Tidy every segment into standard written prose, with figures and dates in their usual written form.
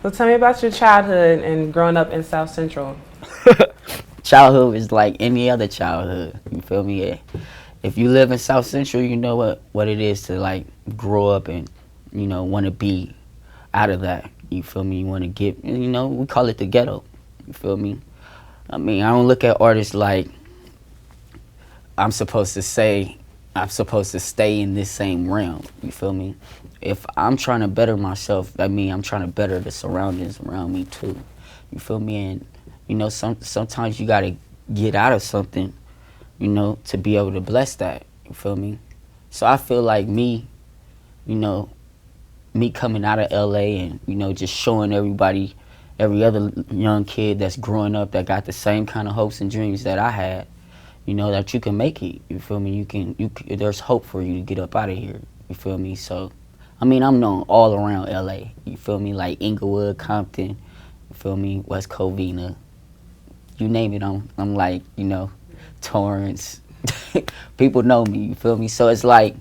So tell me about your childhood and growing up in South Central. Childhood is like any other childhood. You feel me? If you live in South Central, you know what it is to like grow up and want to be out of that. You feel me? You want to get we call it the ghetto. You feel me? I mean, I don't look at artists like I'm supposed to say I'm supposed to stay in this same realm. You feel me? If I'm trying to better myself, that means I'm trying to better the surroundings around me too. You feel me? And sometimes you gotta get out of something, to be able to bless that. You feel me? So I feel like you know, me coming out of LA and, just showing everybody, every other young kid that's growing up that got the same kind of hopes and dreams that I had, that you can make it. You feel me? There's hope for you to get up out of here. You feel me? So, I mean, I'm known all around LA. You feel me? Like Inglewood, Compton, you feel me? West Covina. You name it, I'm like, Torrance. People know me, you feel me? So it's like,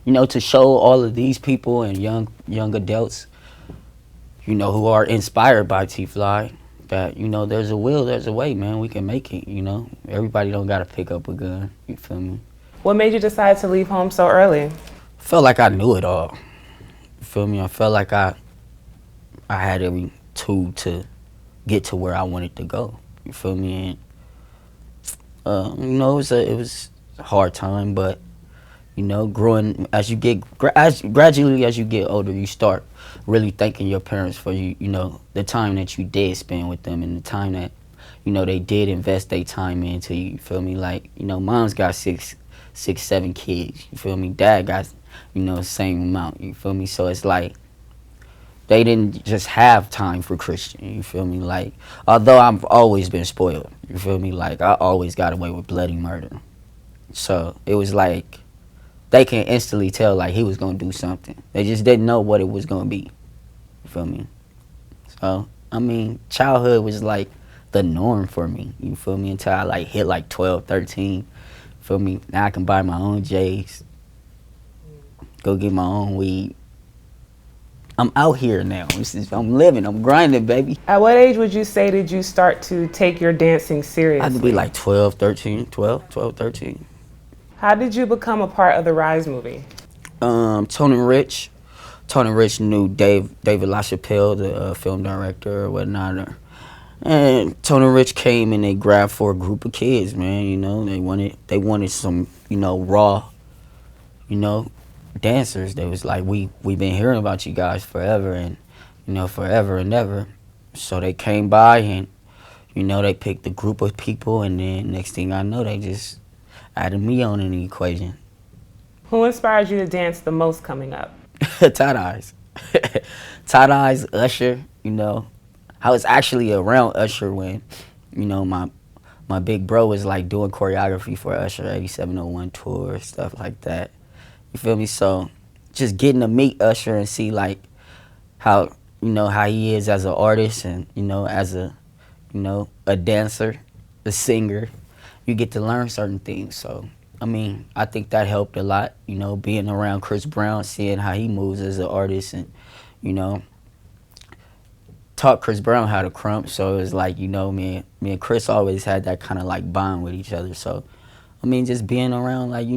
to show all of these people and young adults, who are inspired by TeeFLii, that, there's a will, there's a way, man. We can make it, Everybody don't got to pick up a gun, you feel me? What made you decide to leave home so early? Felt like I knew it all, you feel me? I felt like I had every tool to get to where I wanted to go, you feel me? And, it was a hard time, but, growing as you get, gradually as you get older, you start really thanking your parents for the time that you did spend with them and the time that, they did invest their time into you, feel me? Like, mom's got six, 7 kids, you feel me? Dad got, the same amount, you feel me? So it's like, they didn't just have time for Christian, you feel me? Like, although I've always been spoiled, you feel me? Like, I always got away with bloody murder. So it was like, they can instantly tell like he was gonna do something. They just didn't know what it was gonna be. You feel me? So, I mean, childhood was like the norm for me. You feel me? Until I like hit like 12, 13. You feel me? Now I can buy my own J's, go get my own weed. I'm out here now. I'm living. I'm grinding, baby. At what age would you say did you start to take your dancing seriously? I had to be like 12, 13, 12, 13. How did you become a part of the RIZE movie? Tony Rich knew David LaChapelle, the film director or whatnot. And Tony Rich came and they grabbed for a group of kids, man. They wanted some, raw, dancers. They was like, we've been hearing about you guys forever and, forever and ever. So they came by and, they picked a group of people, and then next thing I know, they just added me on in the equation. Who inspired you to dance the most coming up? Tight Eyes. Tight Eyes, Usher, I was actually around Usher when, my big bro was like doing choreography for Usher 8701 tour, stuff like that. You feel me? So just getting to meet Usher and see like how, how he is as an artist and, as a dancer, a singer, you get to learn certain things. So, I mean, I think that helped a lot, being around Chris Brown, seeing how he moves as an artist and, taught Chris Brown how to crump. So it was like, me and Chris always had that kind of like bond with each other. So, I mean, just being around like,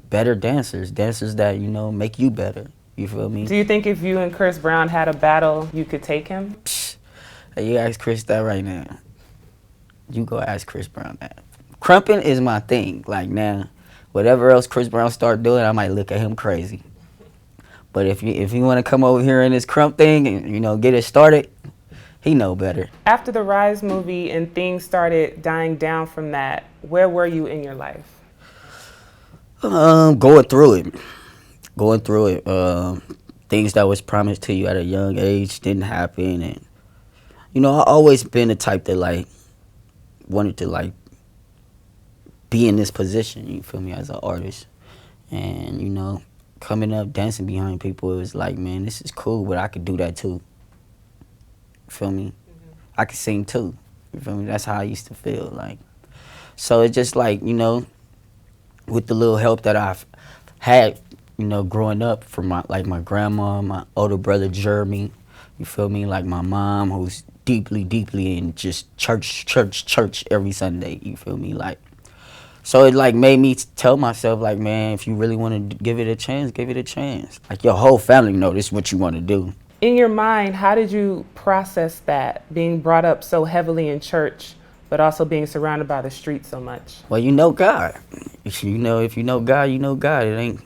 better dancers that, make you better. You feel me? Do you think if you and Chris Brown had a battle, you could take him? Hey, you ask Chris that right now. You go ask Chris Brown that. Krumping is my thing. Like now, whatever else Chris Brown start doing, I might look at him crazy. But if you want to come over here in this crump thing and get it started, he know better. After the RIZE movie and things started dying down from that, where were you in your life? Going through it. Things that was promised to you at a young age didn't happen, and I always been the type that like wanted to like be in this position, you feel me, as an artist. And, coming up, dancing behind people, it was like, man, this is cool, but I could do that too. You feel me? Mm-hmm. I could sing too. You feel me? That's how I used to feel. Like, so it's just like, with the little help that I've had, growing up from my grandma, my older brother Jeremy, You feel me? Like my mom, who's deeply, deeply in just church every Sunday. You feel me? Like, so it like made me tell myself, like, man, if you really want to give it a chance, give it a chance. Like your whole family know this is what you want to do. In your mind, how did you process that, being brought up so heavily in church, but also being surrounded by the street so much? Well, you know God. If you know God, you know God. It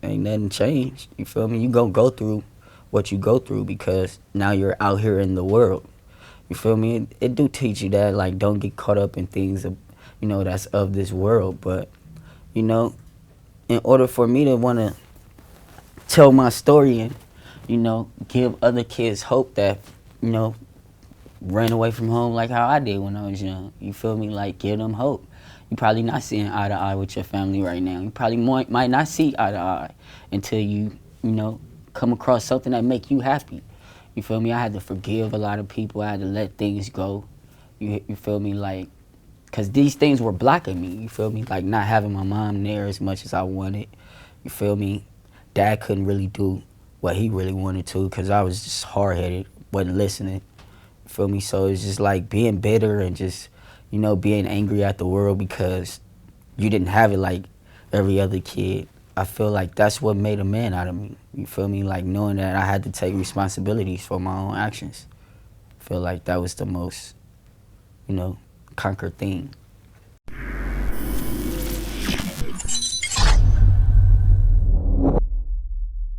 ain't nothing changed. You feel me? You gonna go through what you go through because now you're out here in the world. You feel me? It do teach you that, like, don't get caught up in things, that's of this world. But, in order for me to want to tell my story and, give other kids hope that, ran away from home like how I did when I was young. You feel me? Like, give them hope. You probably not seeing eye to eye with your family right now. You probably might not see eye to eye until you come across something that make you happy. You feel me? I had to forgive a lot of people. I had to let things go. You feel me? Like, because these things were blocking me. You feel me? Like, not having my mom there as much as I wanted. You feel me? Dad couldn't really do what he really wanted to because I was just hard-headed, wasn't listening. You feel me? So it's just like being bitter and just, being angry at the world because you didn't have it like every other kid. I feel like that's what made a man out of me. You feel me? Like knowing that I had to take responsibilities for my own actions. I feel like that was the most, conquered thing.